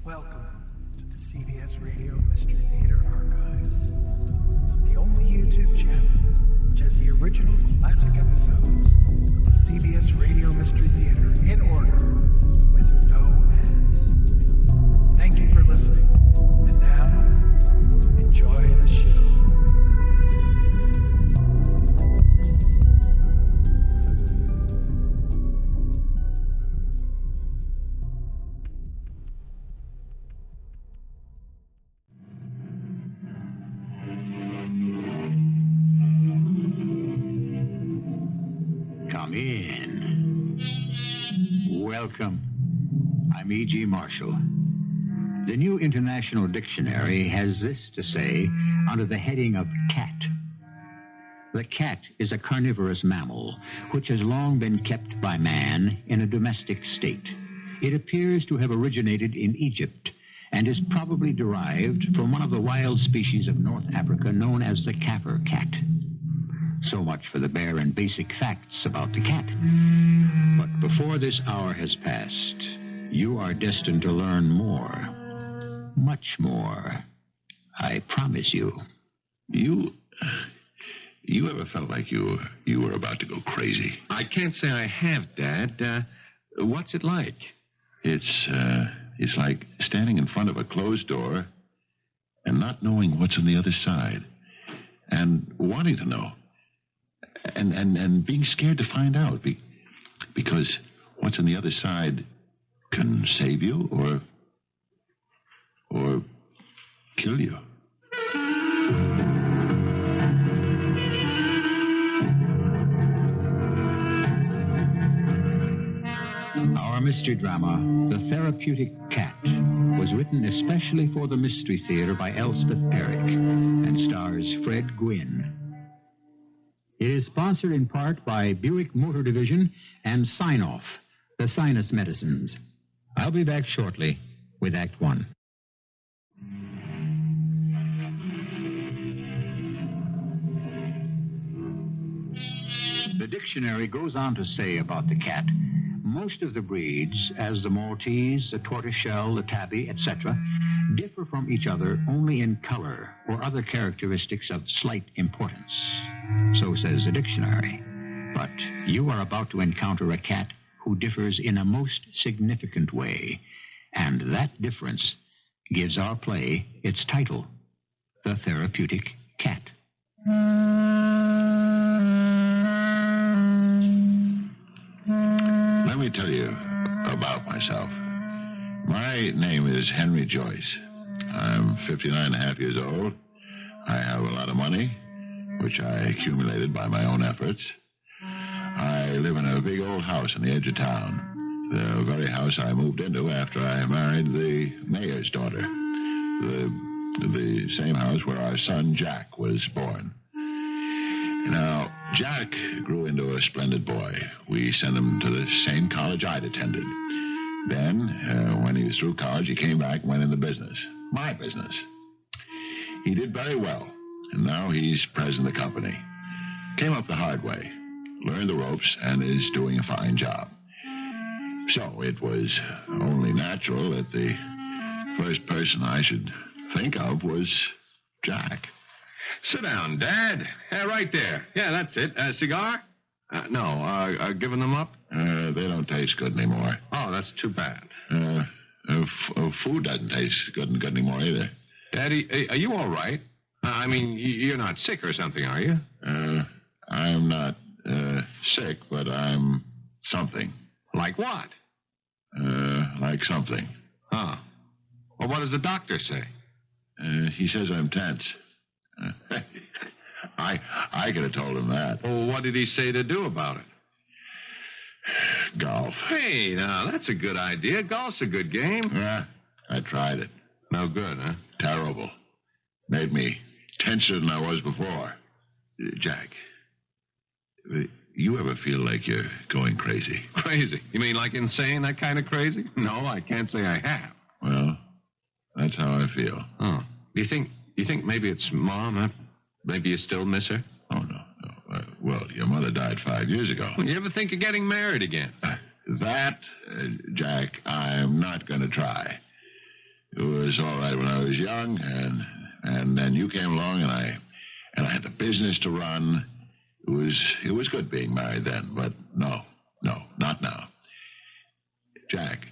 Welcome to the CBS Radio Mystery Theater Archives, the only YouTube channel which has the original classic episodes of the CBS Radio Mystery Theater in order with no ads. Thank you for listening, and now, enjoy the show. Come in. Welcome. I'm E.G. Marshall. The New International Dictionary has this to say under the heading of cat. The cat is a carnivorous mammal which has long been kept by man in a domestic state. It appears to have originated in Egypt and is probably derived from one of the wild species of North Africa known as the Kaffir cat. So much for the bare and basic facts about the cat. But before this hour has passed, you are destined to learn more. Much more. I promise you. You ever felt like you were about to go crazy? I can't say I have, Dad. What's it like? It's like standing in front of a closed door and not knowing what's on the other side and wanting to know. And being scared to find out because what's on the other side can save you or kill you. Our mystery drama, The Therapeutic Cat, was written especially for the Mystery Theater by Elspeth and stars Fred Gwynne. It is sponsored in part by Buick Motor Division and Sign-Off, the sinus medicines. I'll be back shortly with Act One. The dictionary goes on to say about the cat, most of the breeds, as the Maltese, the tortoiseshell, the tabby, etc., differ from each other only in color or other characteristics of slight importance. So says the dictionary. But you are about to encounter a cat who differs in a most significant way, and that difference gives our play its title, The Therapeutic Cat. Let me tell you about myself. My name is Henry Joyce. I'm 59 and a half years old. I have a lot of money, which I accumulated by my own efforts. I live in a big old house on the edge of town, the very house I moved into after I married the mayor's daughter, the same house where our son Jack was born. Now, Jack grew into a splendid boy. We sent him to the same college I'd attended. Then, when he was through college, he came back and went into business. My business. He did very well, and now he's president of the company. Came up the hard way, learned the ropes, and is doing a fine job. So it was only natural that the first person I should think of was Jack. Sit down, Dad. Right there. Yeah, that's it. Cigar? No. Giving them up? They don't taste good anymore. Oh, that's too bad. Food doesn't taste good anymore either. Daddy, are you all right? I mean, you're not sick or something, are you? I'm not sick, but I'm something. Like what? Like something. Huh. Well, what does the doctor say? He says I'm tense. I could have told him that. Well, what did he say to do about it? Golf. Hey, now, that's a good idea. Golf's a good game. Yeah, I tried it. No good, huh? Terrible. Made me tenser than I was before. Jack, you ever feel like you're going crazy? Crazy? You mean like insane, that kind of crazy? No, I can't say I have. Well, that's how I feel. Oh. You think maybe it's Mom, huh? Maybe you still miss her? Oh, no. Well, your mother died 5 years ago. You ever think of getting married again? That, Jack, I'm not going to try. It was all right when I was young, and then you came along, and I had the business to run. It was good being married then, but no, not now. Jack,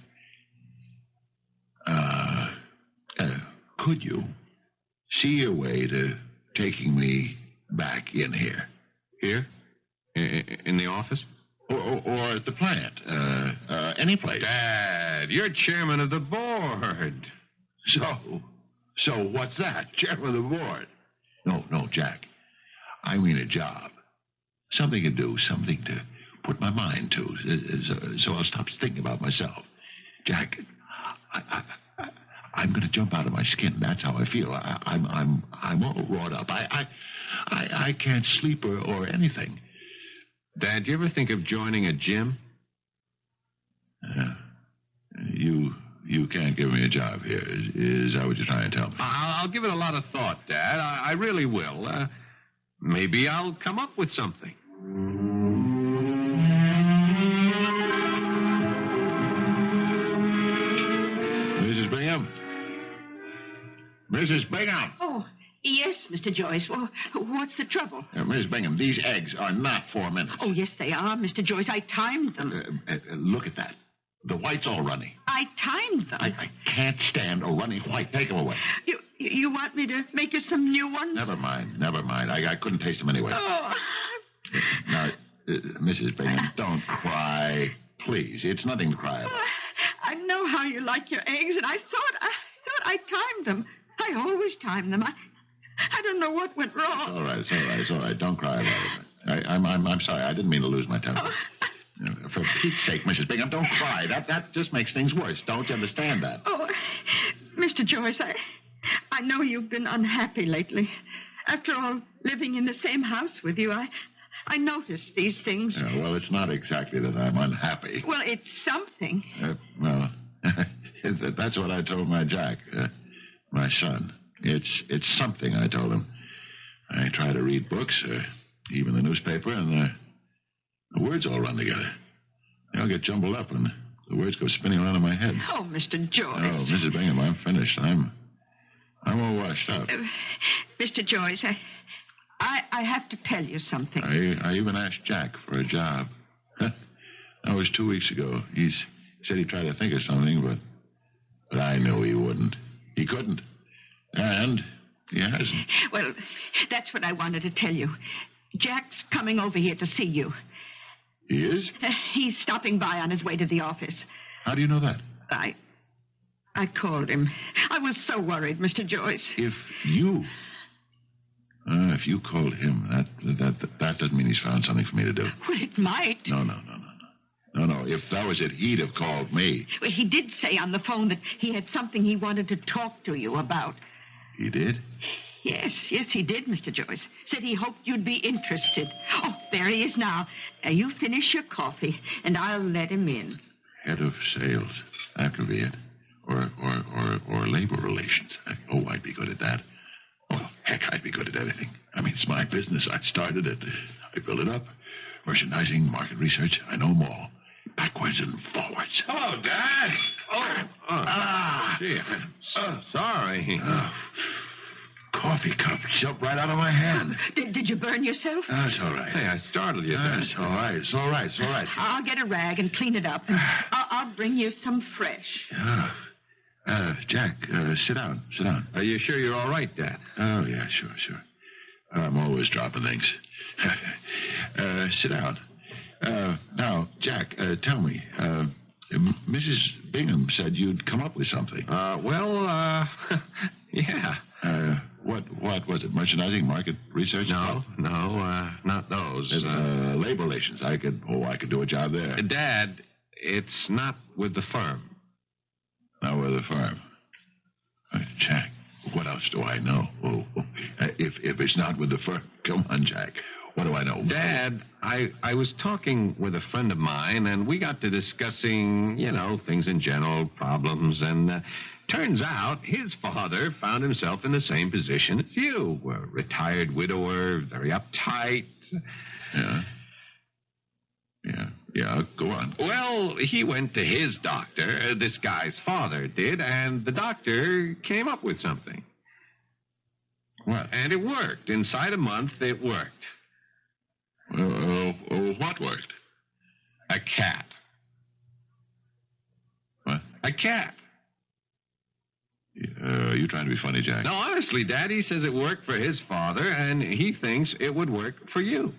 could you see your way to taking me back in here? Here? In the office? Or at the plant. Any place. Dad, you're chairman of the board. So what's that? Chairman of the board? No, Jack. I mean a job. Something to do, something to put my mind to, so I'll stop thinking about myself. Jack, I'm going to jump out of my skin. That's how I feel. I'm all wrought up. I can't sleep or anything. Dad, do you ever think of joining a gym? You can't give me a job here. Is that what you're trying to tell me? I'll give it a lot of thought, Dad. I really will. Maybe I'll come up with something. Mrs. Bingham? Mrs. Bingham! Oh, yes, Mr. Joyce. Well, what's the trouble? Mrs. Bingham, these eggs are not 4 minutes. Oh, yes, they are, Mr. Joyce. I timed them. Look at that. The white's all runny. I timed them. I can't stand a runny white. Take them away. You want me to make you some new ones? Never mind. I couldn't taste them anyway. Oh. Now, Mrs. Bingham, don't cry. Please, it's nothing to cry about. I know how you like your eggs, and I thought I timed them. I always time them. I don't know what went wrong. It's all right. Don't cry about it. I'm sorry. I didn't mean to lose my temper. Oh. For Pete's sake, Mrs. Bingham, don't cry. That just makes things worse. Don't you understand that? Oh, Mr. Joyce, I know you've been unhappy lately. After all, living in the same house with you, I noticed these things. Yeah, well, it's not exactly that I'm unhappy. Well, it's something. Well, that's what I told my Jack, my son. It's something, I told him. I try to read books, even the newspaper, and the words all run together. They all get jumbled up, and the words go spinning around in my head. Oh, Mr. Joyce. Oh, Mrs. Bingham, I'm finished. I'm all washed up. Mr. Joyce, I have to tell you something. I even asked Jack for a job. That was 2 weeks ago. He said he'd try to think of something, but I knew he wouldn't. He couldn't. And he hasn't. Well, that's what I wanted to tell you. Jack's coming over here to see you. He is? He's stopping by on his way to the office. How do you know that? I called him. I was so worried, Mr. Joyce. If you called him, that doesn't mean he's found something for me to do. Well, it might. No. If that was it, he'd have called me. Well, he did say on the phone that he had something he wanted to talk to you about. He did? Yes, he did, Mr. Joyce. Said he hoped you'd be interested. Oh, there he is now. Now, you finish your coffee, and I'll let him in. Head of sales. That could be it. Or labor relations. Oh, I'd be good at that. Well, heck, I'd be good at anything. I mean, it's my business. I started it. I built it up. Merchandising, market research, I know them all. Backwards and forwards. Hello, Dad. Gee, I'm so sorry. Coffee cup jumped right out of my hand. Did you burn yourself? That's all right. Hey, I startled you, Dad. That's all right. It's all right. I'll get a rag and clean it up. And I'll bring you some fresh. Jack, sit down. Are you sure you're all right, Dad? Oh, yeah, sure. I'm always dropping things. Sit down. Now, Jack, tell me, Mrs. Bingham said you'd come up with something. Yeah. What was it? Merchandising, market research? No, not those. Labor relations. I could do a job there. Dad, it's not with the firm. Not with the firm. Jack, what else do I know? If it's not with the firm, come on, Jack. What do I know? Dad, I was talking with a friend of mine, and we got to discussing, things in general, problems, and turns out his father found himself in the same position as you. A retired widower, very uptight. Yeah, go on. Well, he went to his doctor, this guy's father did, and the doctor came up with something. What? And it worked. Inside a month, it worked. What worked? A cat. What? A cat. You trying to be funny, Jack? No, honestly, Daddy says it worked for his father, and he thinks it would work for you.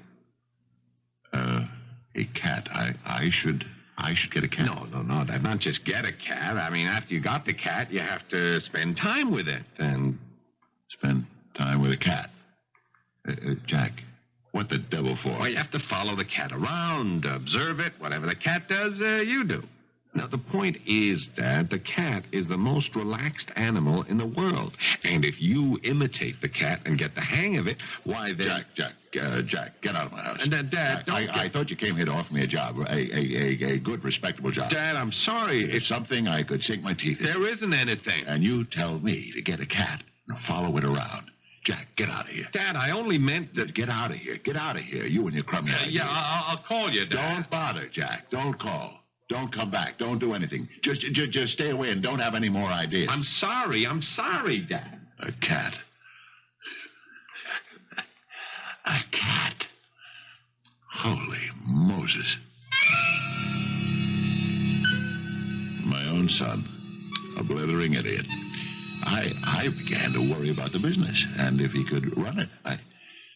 A cat. I should get a cat. No, Dad. Not just get a cat. I mean, after you got the cat, you have to spend time with it. And Spend time with a cat. Jack, what the devil for? well, you have to follow the cat around, observe it. Whatever the cat does, you do. Now, the point is, Dad, the cat is the most relaxed animal in the world. And if you imitate the cat and get the hang of it, why then... Jack, get out of my house. And Dad, Jack, I thought you came here to offer me a job, a good, respectable job. Dad, I'm sorry. It's something I could sink my teeth in. There isn't anything. And you tell me to get a cat and follow it around. Jack, get out of here. Dad, I only meant that... Get out of here. Get out of here. You and your crummy ideas. I'll call you, Dad. Don't bother, Jack. Don't call. Don't come back. Don't do anything. Just stay away and don't have any more ideas. I'm sorry, Dad. A cat. A cat. Holy Moses. My own son. A blithering idiot. I began to worry about the business and if he could run it.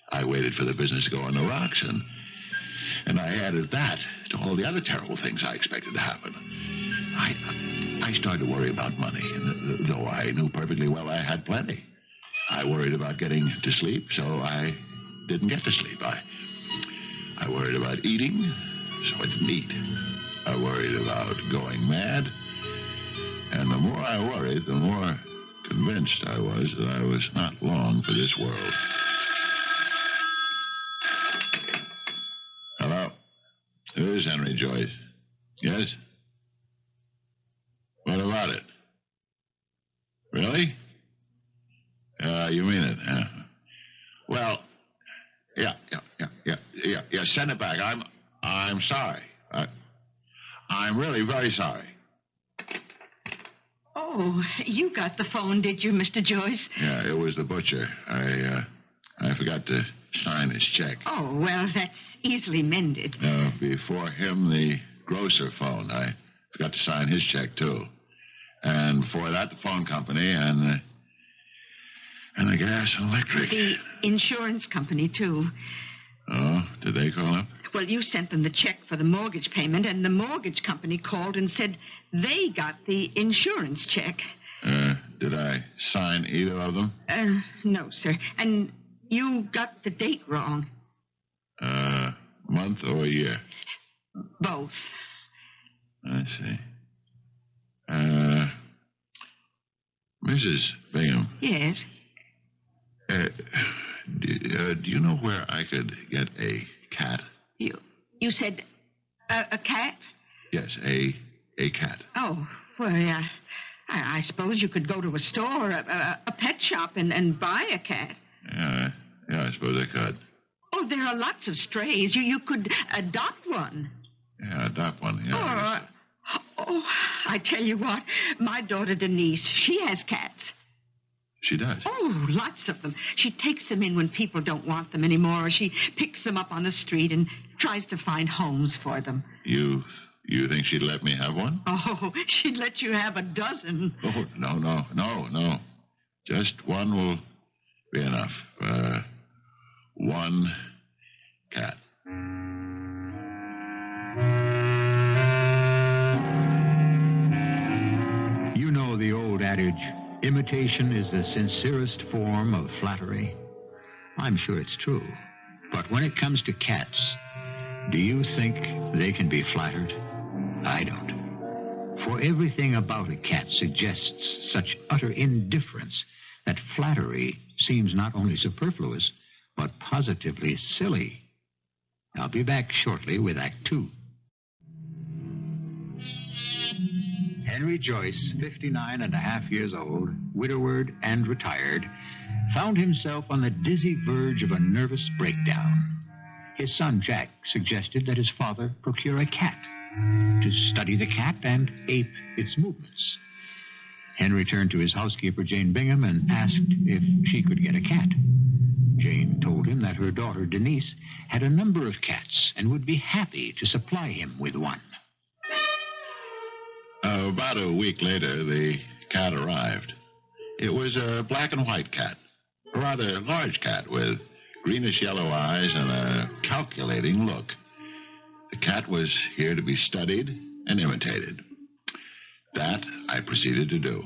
I waited for the business to go on the rocks and I added that to all the other terrible things I expected to happen. I started to worry about money, though I knew perfectly well I had plenty. I worried about getting to sleep, so I didn't get to sleep. I worried about eating, so I didn't eat. I worried about going mad, and the more I worried, the more convinced I was that I was not long for this world. Hello? Who is Henry Joyce? Yes? What about it? Really? You mean it, huh? Well, yeah. Send it back. I'm sorry. I'm really very sorry. Oh, you got the phone, did you, Mr. Joyce? Yeah, it was the butcher. I forgot to sign his check. Oh, well, that's easily mended. Before him, the grocer phoned. I forgot to sign his check, too. And before that, the phone company and the gas and electric. The insurance company, too. Oh, did they call up? Well, you sent them the check for the mortgage payment, and the mortgage company called and said they got the insurance check. Did I sign either of them? No, sir. And you got the date wrong. Month or year? Both. I see. Mrs. Bingham. Yes? Do you know where I could get a cat? You said a cat? Yes, a cat. Oh, well, yeah. I suppose you could go to a store, a pet shop, and buy a cat. Yeah, I suppose I could. Oh, there are lots of strays. You could adopt one. Yeah, adopt one, yeah. Oh, I tell you what, my daughter Denise, she has cats. She does? Oh, lots of them. She takes them in when people don't want them anymore, or she picks them up on the street and tries to find homes for them. You think she'd let me have one? Oh, she'd let you have a dozen. Oh, no. Just one will be enough. One cat. You know the old adage, imitation is the sincerest form of flattery. I'm sure it's true. But when it comes to cats, do you think they can be flattered? I don't. For everything about a cat suggests such utter indifference that flattery seems not only superfluous, but positively silly. I'll be back shortly with Act 2. Henry Joyce, 59 and a half years old, widowered and retired, found himself on the dizzy verge of a nervous breakdown. His son, Jack, suggested that his father procure a cat. to study the cat and ape its movements. Henry turned to his housekeeper, Jane Bingham, and asked if she could get a cat. Jane told him that her daughter, Denise, had a number of cats and would be happy to supply him with one. About a week later, the cat arrived. It was a black and white cat, a rather large cat with greenish-yellow eyes and a calculating look. The cat was here to be studied and imitated. That I proceeded to do.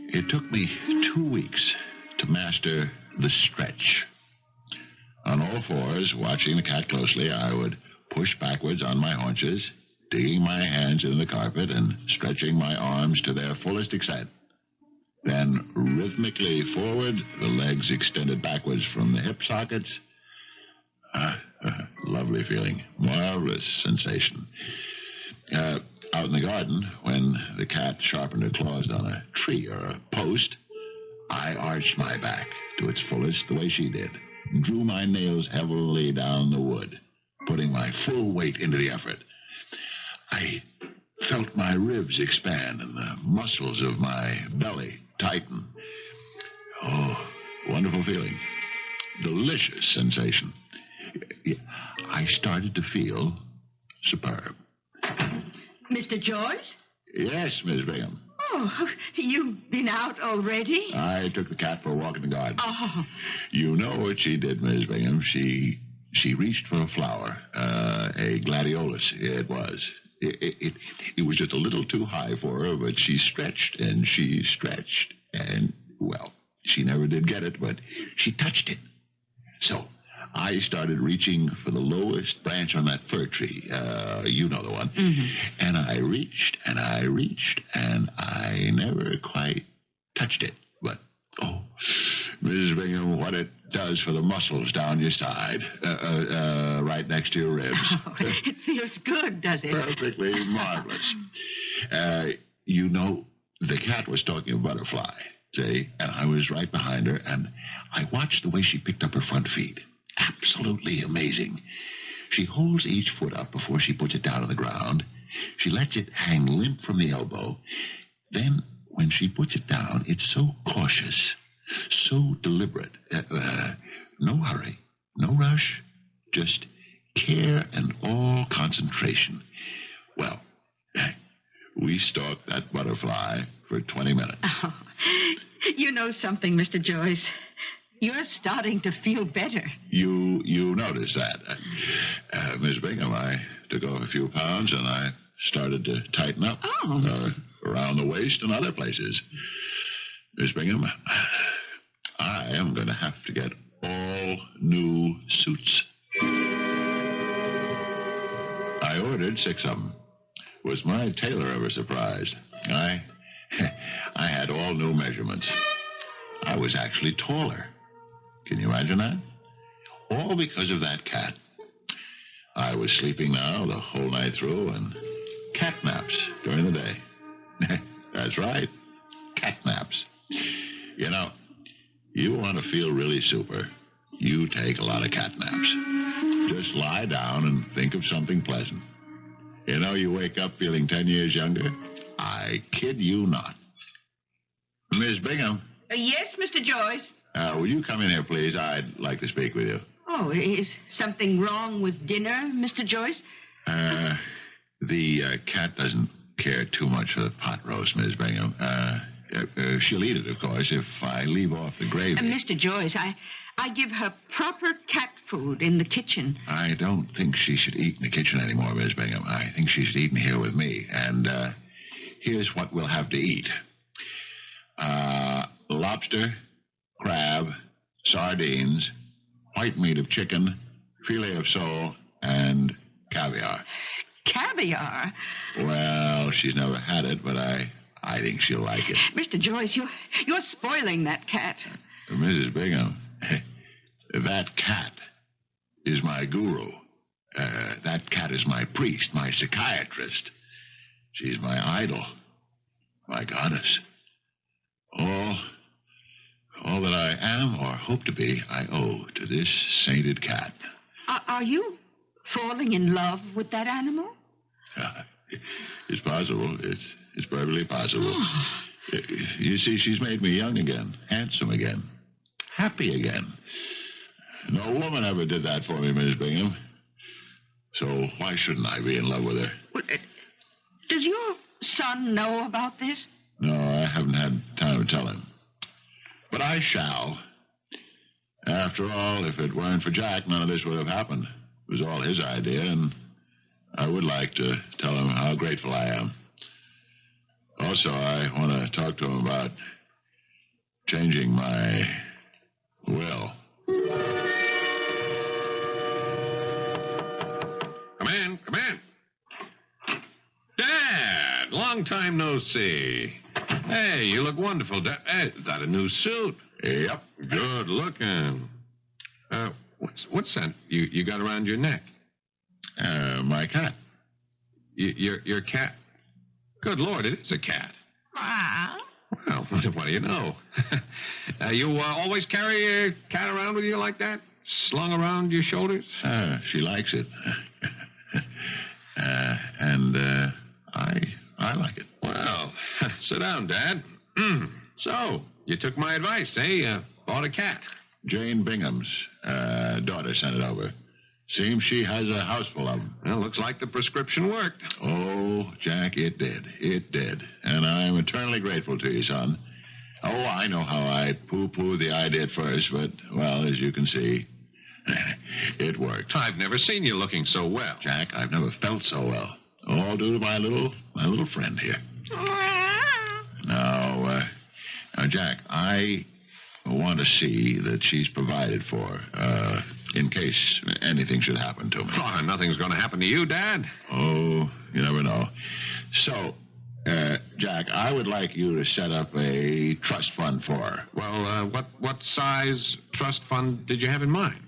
It took me 2 weeks to master the stretch. On all fours, watching the cat closely, I would push backwards on my haunches, digging my hands into the carpet and stretching my arms to their fullest extent. Then, rhythmically forward, the legs extended backwards from the hip sockets. Lovely feeling. Marvelous sensation. Out in the garden, when the cat sharpened her claws on a tree or a post, I arched my back to its fullest the way she did, and drew my nails heavily down the wood, putting my full weight into the effort. I felt my ribs expand and the muscles of my belly tighten. Oh, wonderful feeling. Delicious sensation. I started to feel superb. Mr. Joyce? Yes, Miss Bingham. Oh, you've been out already? I took the cat for a walk in the garden. Oh. You know what she did, Miss Bingham. She reached for a flower, a gladiolus, it was. It was just a little too high for her, but she stretched, and, well, she never did get it, but she touched it. So I started reaching for the lowest branch on that fir tree. You know the one. Mm-hmm. And I reached, and I never quite touched it. But, oh, Mrs. Bingham, what it does for the muscles down your side, right next to your ribs. Oh, it feels good, does it? Perfectly marvelous. You know, the cat was stalking a butterfly, see, and I was right behind her, and I watched the way she picked up her front feet. Absolutely amazing. She holds each foot up before she puts it down on the ground. She lets it hang limp from the elbow. Then, when she puts it down, it's so cautious, so deliberate. No hurry, no rush, just care and all concentration. Well, we stalked that butterfly for 20 minutes. Oh, you know something, Mr. Joyce. You're starting to feel better. You noticed that. Miss Bingham, I took off a few pounds and I started to tighten up. Oh. Around the waist and other places. Miss Bingham, I am going to have to get all new suits. I ordered 6 of them. Was my tailor ever surprised? I had all new measurements. I was actually taller. Can you imagine that? All because of that cat. I was sleeping now the whole night through and cat naps during the day. That's right, cat naps. You know, you want to feel really super, you take a lot of cat naps. Just lie down and think of something pleasant. You know, you wake up feeling 10 years younger. I kid you not. Miss Bingham. Yes, Mr. Joyce? Will you come in here, please? I'd like to speak with you. Oh, is something wrong with dinner, Mr. Joyce? The cat doesn't care too much for the pot roast, Miss Bingham. She'll eat it, of course, if I leave off the gravy. Mr. Joyce, I give her proper cat food in the kitchen. I don't think she should eat in the kitchen anymore, Miss Bingham. I think she should eat in here with me. And here's what we'll have to eat. Lobster, crab, sardines, white meat of chicken, filet of sole, and caviar. Caviar? Well, she's never had it, but I think she'll like it. Mr. Joyce, you're spoiling that cat. Mrs. Bingham, that cat is my guru. That cat is my priest, my psychiatrist. She's my idol, my goddess. All that I am or hope to be, I owe to this sainted cat. Are you falling in love with that animal? It's possible. It's perfectly possible. You see, she's made me young again, handsome again, happy again. No woman ever did that for me, Miss Bingham. So why shouldn't I be in love with her? Does your son know about this? No, I haven't had time to tell him. But I shall. After all, if it weren't for Jack, none of this would have happened. It was all his idea, and I would like to tell him how grateful I am. Also, I want to talk to him about changing my will. Come in. Dad, long time no see. Hey, you look wonderful, Dad. Hey, is that a new suit? Yep. Good looking. What's that you got around your neck? My cat. Your cat? Good Lord, it is a cat. Well, what do you know? You always carry a cat around with you like that? Slung around your shoulders? She likes it. And I like it. Well, sit down, Dad. So, you took my advice, eh? Bought a cat. Jane Bingham's daughter sent it over. Seems she has a house full of them. Well, looks like the prescription worked. Oh, Jack, it did. It did. And I'm eternally grateful to you, son. Oh, I know how I poo-pooed the idea at first, but, well, as you can see, it worked. I've never seen you looking so well. Jack, I've never felt so well. All due to my little friend here. Now, Jack, I want to see that she's provided for, in case anything should happen to me. Oh, nothing's going to happen to you, Dad. Oh, you never know. So, Jack, I would like you to set up a trust fund for her. Well, what size trust fund did you have in mind?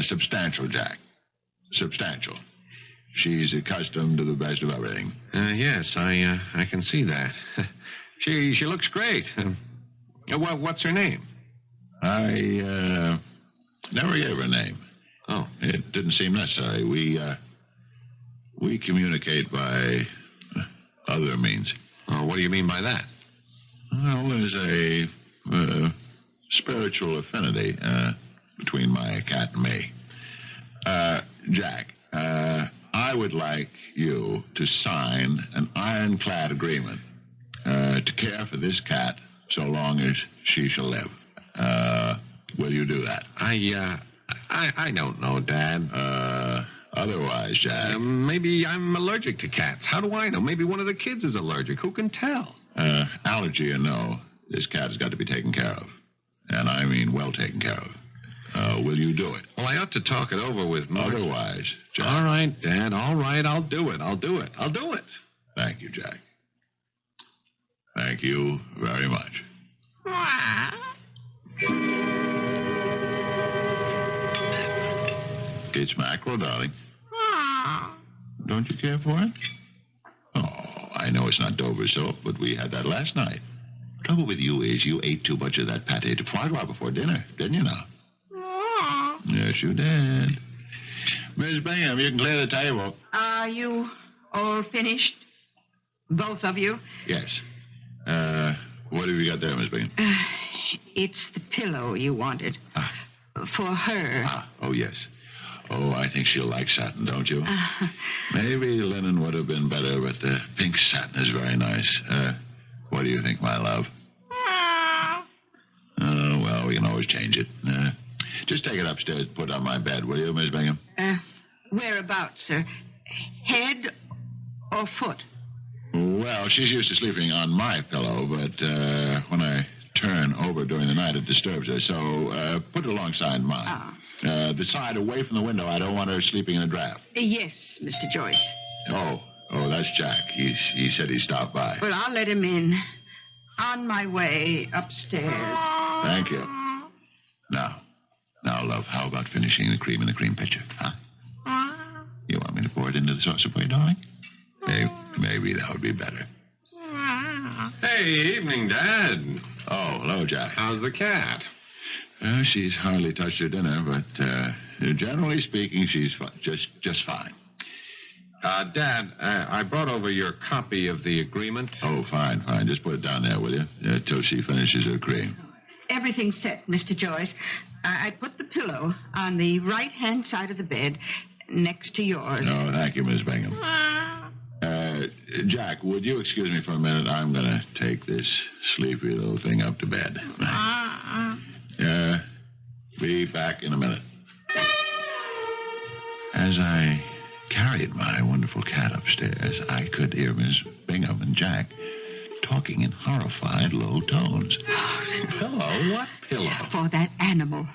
Substantial, Jack. Substantial. She's accustomed to the best of everything. Yes, I can see that. She looks great. What's her name? I never gave her a name. Oh. It didn't seem necessary. We communicate by other means. Oh, what do you mean by that? Well, there's a spiritual affinity between my cat and me. Jack, I would like you to sign an ironclad agreement to care for this cat so long as she shall live. Will you do that? I don't know, Dad. Otherwise, Jack. Maybe I'm allergic to cats. How do I know? Maybe one of the kids is allergic. Who can tell? Allergy or no, this cat has got to be taken care of. And I mean well taken care of. Will you do it? Well, I ought to talk it over with Mark. Otherwise, Jack. All right, Dad. All right, I'll do it. Thank you, Jack. Thank you very much. It's mackerel, darling. Don't you care for it? Oh, I know it's not Dover soap, but we had that last night. Trouble with you is you ate too much of that pâté de foie gras before dinner, didn't you now? Yes, you did. Miss Bingham, you can clear the table. Are you all finished? Both of you? Yes. What have you got there, Miss Bingham? It's the pillow you wanted. For her. Oh, yes. Oh, I think she'll like satin, don't you? Maybe linen would have been better, but the pink satin is very nice. What do you think, my love? Oh, well, we can always change it. Just take it upstairs and put it on my bed, will you, Miss Bingham? Whereabouts, sir? Head or foot? Well, she's used to sleeping on my pillow, but when I turn over during the night, it disturbs her. So put it alongside mine. The side away from the window. I don't want her sleeping in a draft. Yes, Mr. Joyce. Oh, that's Jack. He said he stopped by. Well, I'll let him in. On my way upstairs. Thank you. Now, love, how about finishing the cream in the cream pitcher, huh? You want me to pour it into the saucer for you, darling? Maybe that would be better. Hey, evening, Dad. Oh, hello, Jack. How's the cat? She's hardly touched her dinner, but generally speaking, she's just fine. Dad, I brought over your copy of the agreement. Oh, fine. Just put it down there, will you? Till she finishes her cream. Everything's set, Mr. Joyce. I put the pillow on the right-hand side of the bed next to yours. No, thank you, Miss Bingham. Jack, would you excuse me for a minute? I'm going to take this sleepy little thing up to bed. Be back in a minute. As I carried my wonderful cat upstairs, I could hear Miss Bingham and Jack talking in horrified low tones. Pillow? What pillow? For that animal.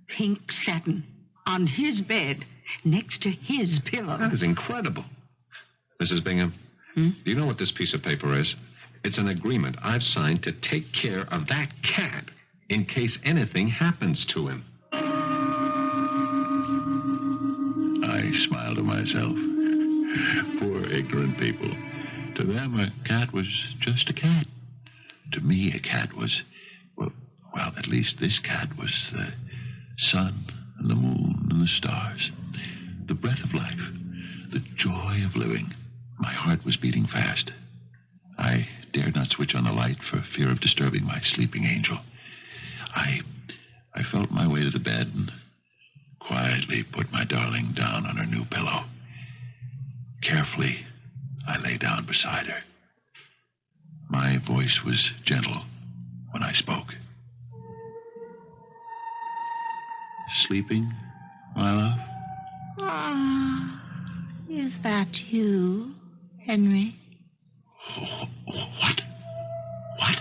Pink satin. On his bed. Next to his pillow. That is incredible. Mrs. Bingham, do you know what this piece of paper is? It's an agreement I've signed to take care of that cat in case anything happens to him. I smiled to myself. Poor ignorant people. To them, a cat was just a cat. To me, a cat was, well, at least this cat was the sun and the moon and the stars, the breath of life, the joy of living. My heart was beating fast. I dared not switch on the light for fear of disturbing my sleeping angel. I felt my way to the bed and quietly put my darling down on her new pillow. Carefully, I lay down beside her. My voice was gentle when I spoke. Sleeping, my love? Is that you, Henry? What? What?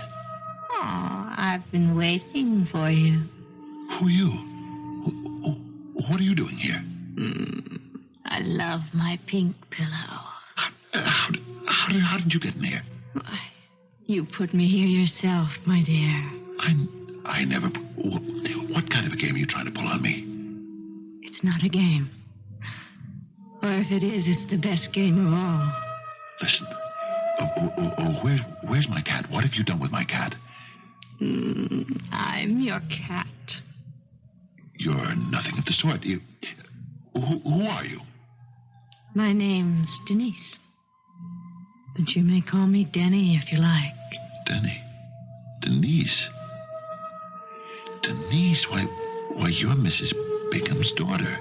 Oh, I've been waiting for you. Who are you? What are you doing here? I love my pink pillow. How did you get in here? Why, you put me here yourself, my dear. I never... What kind of a game are you trying to pull on me? It's not a game. Or if it is, it's the best game of all. Listen. Where's my cat? What have you done with my cat? I'm your cat. You're nothing of the sort. Who are you? My name's Denise. But you may call me Denny if you like. Denny? Denise? Denise? Why, you're Mrs. Bingham's daughter.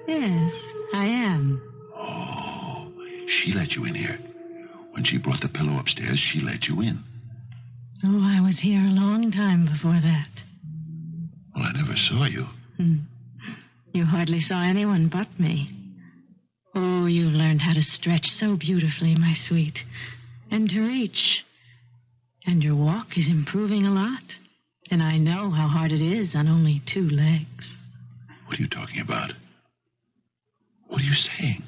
Yes, I am. Oh, she let you in here. When she brought the pillow upstairs, she let you in. Oh, I was here a long time before that. Well, I never saw you. You hardly saw anyone but me. Oh, you learned how to stretch so beautifully, my sweet. And to reach. And your walk is improving a lot. And I know how hard it is on only 2 legs. What are you talking about? What are you saying?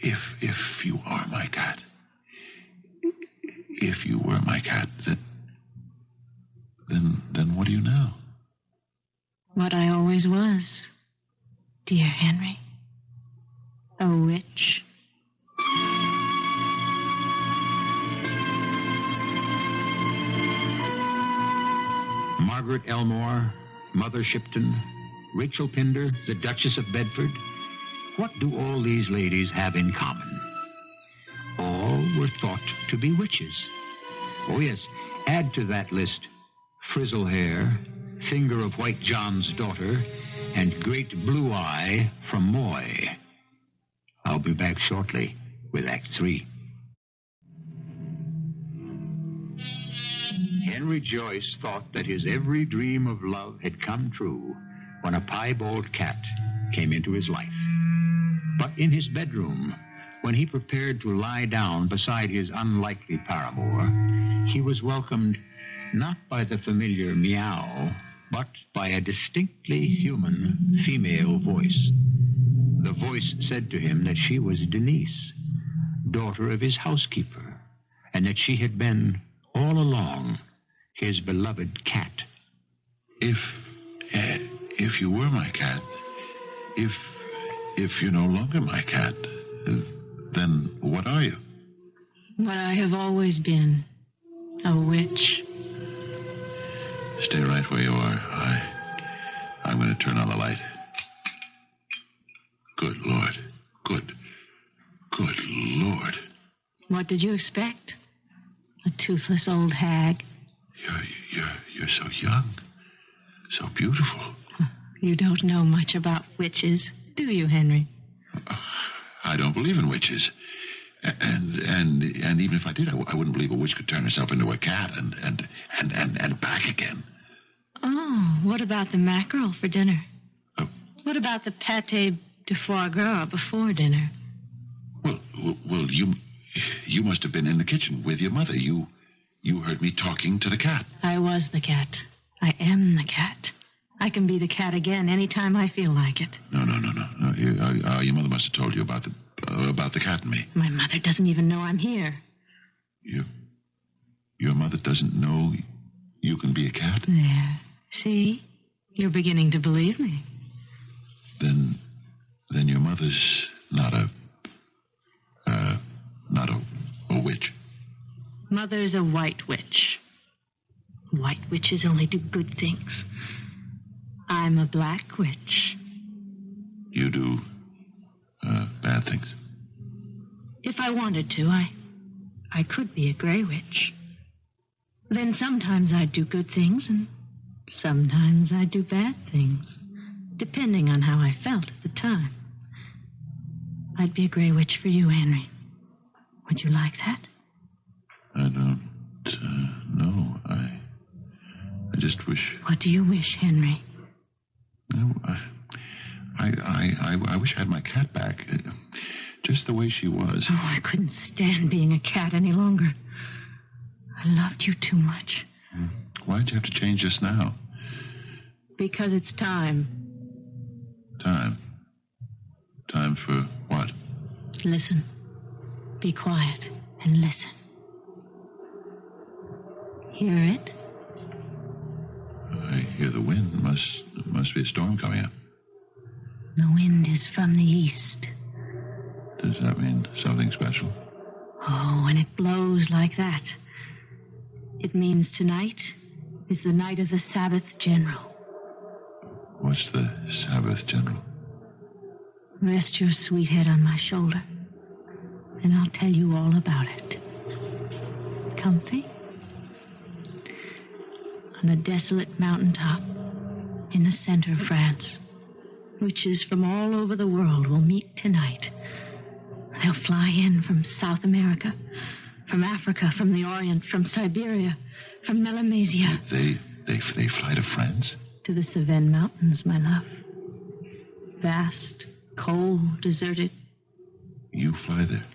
If you are my cat, if you were my cat, then what do you know? What I always was, dear Henry. A witch. Margaret Elmore, Mother Shipton, Rachel Pinder, the Duchess of Bedford. What do all these ladies have in common? All were thought to be witches. Oh, yes, add to that list frizzle hair, finger of White John's daughter, and great blue eye from Moy. I'll be back shortly with Act 3. Henry Joyce thought that his every dream of love had come true when a piebald cat came into his life. But in his bedroom, when he prepared to lie down beside his unlikely paramour, he was welcomed not by the familiar meow, but by a distinctly human female voice. The voice said to him that she was Denise, daughter of his housekeeper, and that she had been, all along, his beloved cat. If you were my cat, if you're no longer my cat, then what are you? What I have always been. A witch. Stay right where you are. I'm going to turn on the light. Good Lord. Good Lord. What did you expect? A toothless old hag. You're so young. So beautiful. You don't know much about witches, do you, Henry? I don't believe in witches. And even if I did, I wouldn't believe a witch could turn herself into a cat and back again. Oh, what about the mackerel for dinner? What about the pâté de foie gras before dinner? Well, you must have been in the kitchen with your mother. You heard me talking to the cat. I was the cat. I am the cat. I can be the cat again anytime I feel like it. No. Your mother must have told you about the cat and me. My mother doesn't even know I'm here. Your mother doesn't know you can be a cat? There. See? You're beginning to believe me. Then your mother's not a witch. Mother's a white witch. White witches only do good things. I'm a black witch. You do bad things. If I wanted to, I could be a gray witch. Then sometimes I'd do good things, and sometimes I'd do bad things, depending on how I felt at the time. I'd be a gray witch for you, Henry. Would you like that? I don't know. I just wish... What do you wish, Henry? I wish I had my cat back. Just the way she was. Oh, I couldn't stand being a cat any longer. I loved you too much. Why'd you have to change just now? Because it's time. Time? Time for what? Listen. Be quiet and listen. Hear it? I hear the wind. Must be a storm coming up. The wind is from the east. Does that mean something special? Oh, when it blows like that, it means tonight is the night of the Sabbath General. What's the Sabbath General? Rest your sweet head on my shoulder, and I'll tell you all about it. Comfy? On a desolate mountaintop in the center of France, witches from all over the world will meet tonight. They'll fly in from South America, from Africa, from the Orient, from Siberia, from Melanesia. They fly to France? To the Cevennes Mountains, my love. Vast, cold, deserted. You fly there?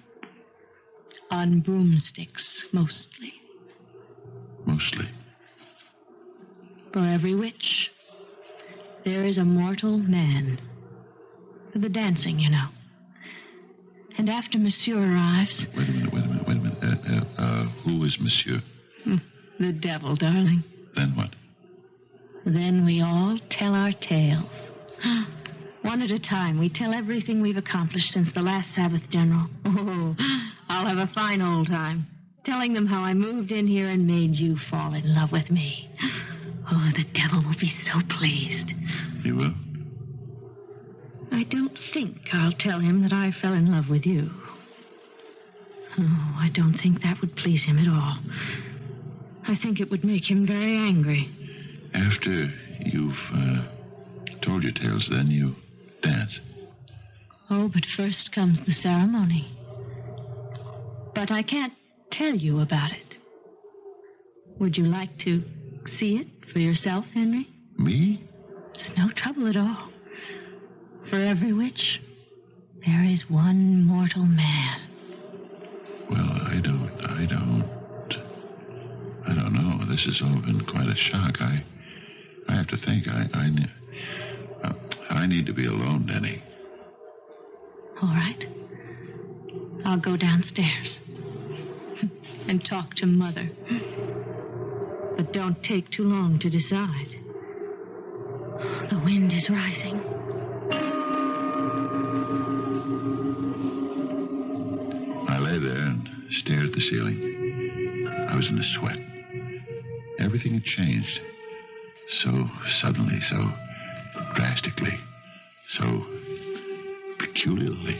On broomsticks, mostly. Mostly? For every witch, there is a mortal man. For the dancing, you know. And after Monsieur arrives... Wait a minute. Who is Monsieur? The devil, darling. Then what? Then we all tell our tales. One at a time, we tell everything we've accomplished since the last Sabbath General. Oh, I'll have a fine old time, telling them how I moved in here and made you fall in love with me. Oh, the devil will be so pleased. He will? I don't think I'll tell him that I fell in love with you. Oh, I don't think that would please him at all. I think it would make him very angry. After you've told your tales, then you dance. Oh, but first comes the ceremony. But I can't tell you about it. Would you like to see it for yourself, Henry? Me? It's no trouble at all. For every witch, there is one mortal man. Well, I don't know. This has all been quite a shock. I have to think. I need to be alone, Denny. All right. I'll go downstairs and talk to Mother. But don't take too long to decide. The wind is rising. I lay there and stared at the ceiling. I was in a sweat. Everything had changed. So suddenly, so drastically, so peculiarly.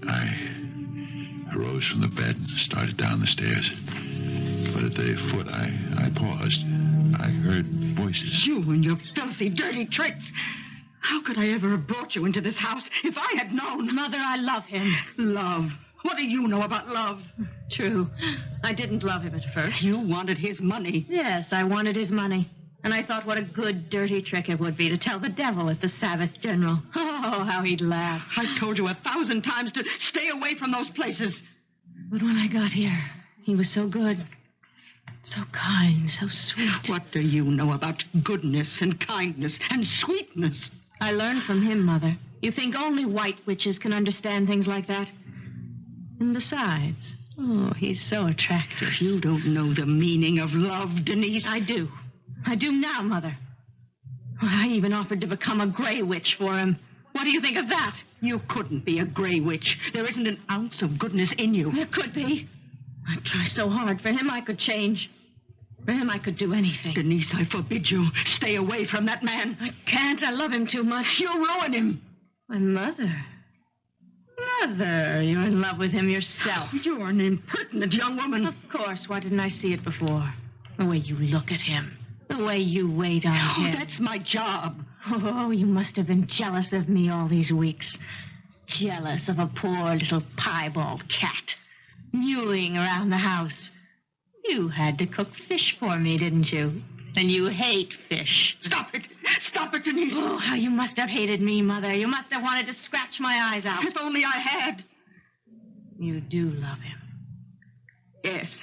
I rose from the bed and started down the stairs. But at the foot, I paused. I heard voices. You and your filthy, dirty tricks. How could I ever have brought you into this house if I had known? Mother, I love him. Love? What do you know about love? True. I didn't love him at first. You wanted his money. Yes, I wanted his money. And I thought what a good, dirty trick it would be to tell the devil at the Sabbath General. Oh, how he'd laugh. I told you 1,000 times to stay away from those places. But when I got here, he was so good. So kind, so sweet. What do you know about goodness and kindness and sweetness? I learned from him, Mother. You think only white witches can understand things like that? And besides, oh, he's so attractive. You don't know the meaning of love, Denise. I do. I do now, Mother. I even offered to become a gray witch for him. What do you think of that? You couldn't be a gray witch. There isn't an ounce of goodness in you. There could be. I'd try so hard. For him, I could change. For him, I could do anything. Denise, I forbid you. Stay away from that man. I can't. I love him too much. You'll ruin him. My mother. Mother, you're in love with him yourself. You're an impertinent young woman. Of course. Why didn't I see it before? The way you look at him. The way you wait on him. That's my job. Oh, you must have been jealous of me all these weeks. Jealous of a poor little piebald cat. Mewing around the house. You had to cook fish for me, didn't you? And you hate fish. Stop it. Stop it, Denise. Oh, how you must have hated me, Mother. You must have wanted to scratch my eyes out. If only I had. You do love him. Yes.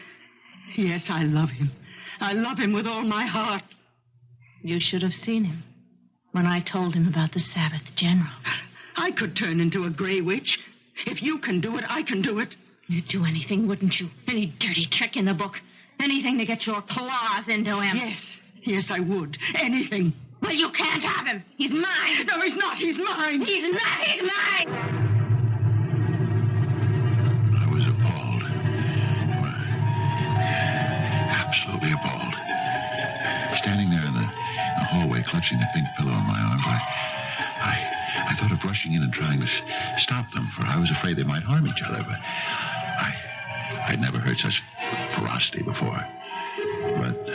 Yes, I love him. I love him with all my heart. You should have seen him when I told him about the Sabbath General. I could turn into a gray witch. If you can do it, I can do it. You'd do anything, wouldn't you? Any dirty trick in the book. Anything to get your claws into him. Yes. Yes, I would. Anything. Well, you can't have him. He's mine. No, he's not. He's mine. He's not. He's mine. I was appalled. Absolutely appalled. Standing there in the hallway, clutching the pink pillow in my arms, I thought of rushing in and trying to stop them, for I was afraid they might harm each other. But I'd never heard such ferocity before. But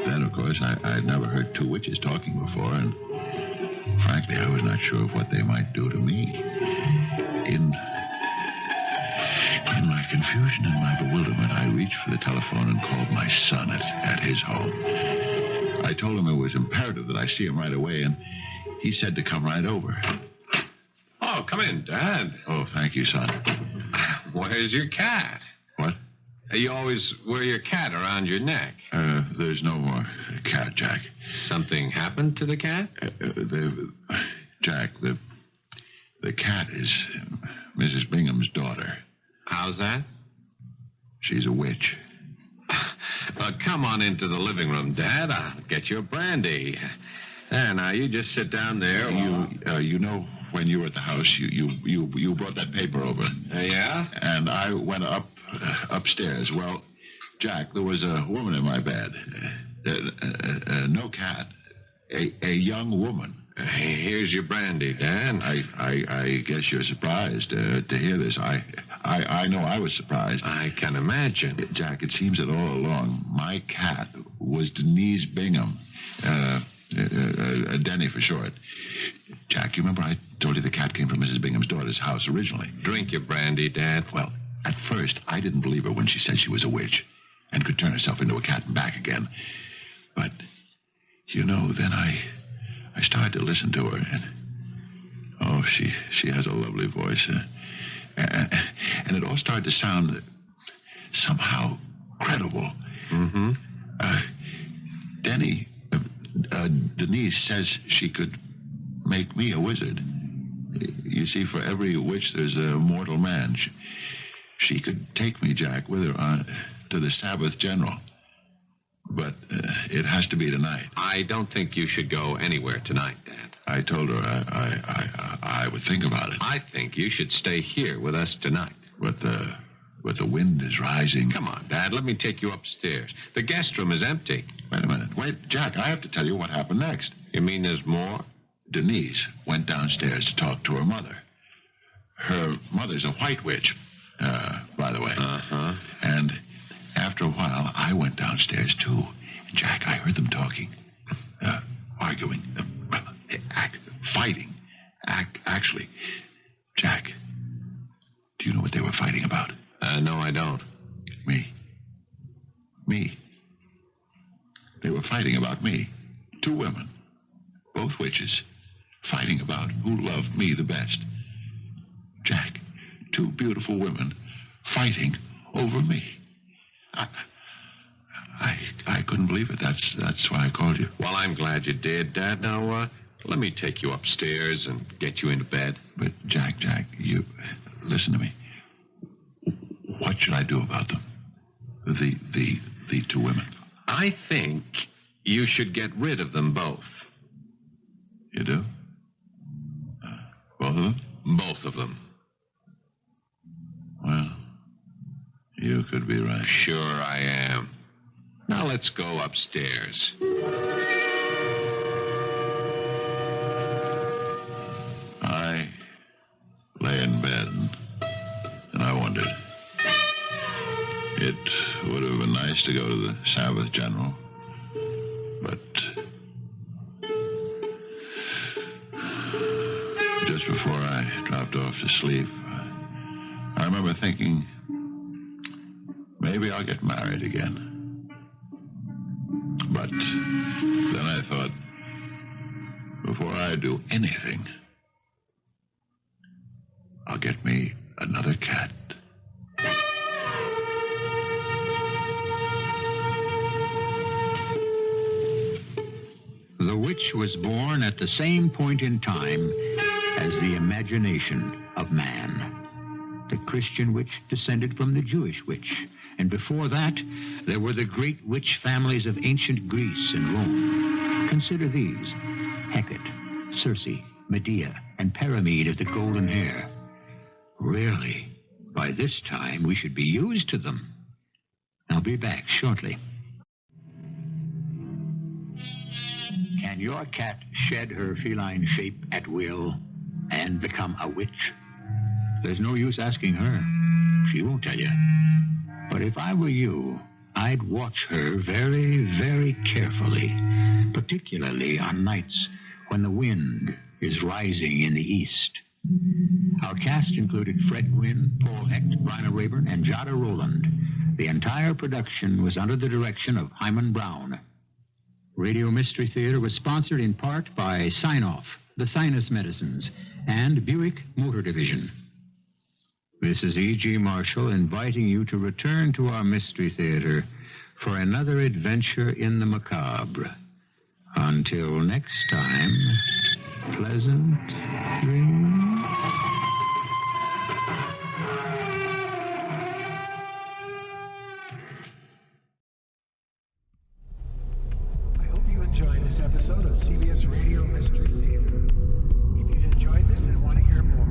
then, of course, I'd never heard two witches talking before, and frankly, I was not sure of what they might do to me. In my confusion and my bewilderment, I reached for the telephone and called my son at his home. I told him it was imperative that I see him right away, and he said to come right over. Oh, come in, Dad. Oh, thank you, son. Where's your cat? What? You always wear your cat around your neck. There's no more cat, Jack. Something happened to the cat? Jack, the cat is Mrs. Bingham's daughter. How's that? She's a witch. Well, come on into the living room, Dad. I'll get you a brandy. There, now, you just sit down there. You know, when you were at the house, you brought that paper over. Yeah? And I went upstairs. Well, Jack, there was a woman in my bed. No cat. A young woman. Here's your brandy, Dad. I guess you're surprised to hear this. I know I was surprised. I can imagine. Jack, it seems that all along, my cat was Denise Bingham. Denny for short. Jack, you remember I told you the cat came from Mrs. Bingham's daughter's house originally? Drink your brandy, Dad. Well, at first, I didn't believe her when she said she was a witch and could turn herself into a cat and back again. But, you know, then I started to listen to her, and oh, she has a lovely voice. And it all started to sound somehow credible. Mm-hmm. Denise says she could make me a wizard. You see, for every witch, there's a mortal man. She could take me, Jack, with her to the Sabbath General. But it has to be tonight. I don't think you should go anywhere tonight, Dad. I told her I would think about it. I think you should stay here with us tonight. But the wind is rising. Come on, Dad. Let me take you upstairs. The guest room is empty. Wait a minute. Wait, Jack, I have to tell you what happened next. You mean there's more? Denise went downstairs to talk to her mother. Her mother's a white witch, by the way. Uh-huh. And after a while, I went downstairs, too. And, Jack, I heard them talking, arguing, fighting. Actually, Jack, do you know what they were fighting about? No, I don't. Me. They were fighting about me. Two women, both witches, fighting about who loved me the best. Jack, two beautiful women fighting over me. I couldn't believe it. That's why I called you. Well, I'm glad you did, Dad. Now, let me take you upstairs and get you into bed. But, Jack, you... Listen to me. What should I do about them? The two women. I think you should get rid of them both. You do? Both of them? Both of them. Well, you could be right. Sure I am. Now let's go upstairs. I lay in bed and I wondered. It would have been nice to go to the Sabbath General, but just before I dropped off to sleep, I remember thinking, maybe I'll get married again. But then I thought, before I do anything, I'll get me another cat. The witch was born at the same point in time as the imagination of man. The Christian witch descended from the Jewish witch, and before that, there were the great witch families of ancient Greece and Rome. Consider these: Hecht, Circe, Medea, and Pyramide of the golden hair. Really, by this time, we should be used to them. I'll be back shortly. Can your cat shed her feline shape at will and become a witch? There's no use asking her. She won't tell you. But if I were you, I'd watch her very, very carefully, particularly on nights when the wind is rising in the east. Our cast included Fred Gwynne, Paul Hecht, Bryna Raeburn, and Jada Rowland. The entire production was under the direction of Hyman Brown. Radio Mystery Theater was sponsored in part by Sign-Off, the Sinus Medicines, and Buick Motor Division. This is E.G. Marshall inviting you to return to our Mystery Theater for another adventure in the macabre. Until next time, pleasant dreams. I hope you enjoyed this episode of CBS Radio Mystery Theater. If you've enjoyed this and want to hear more,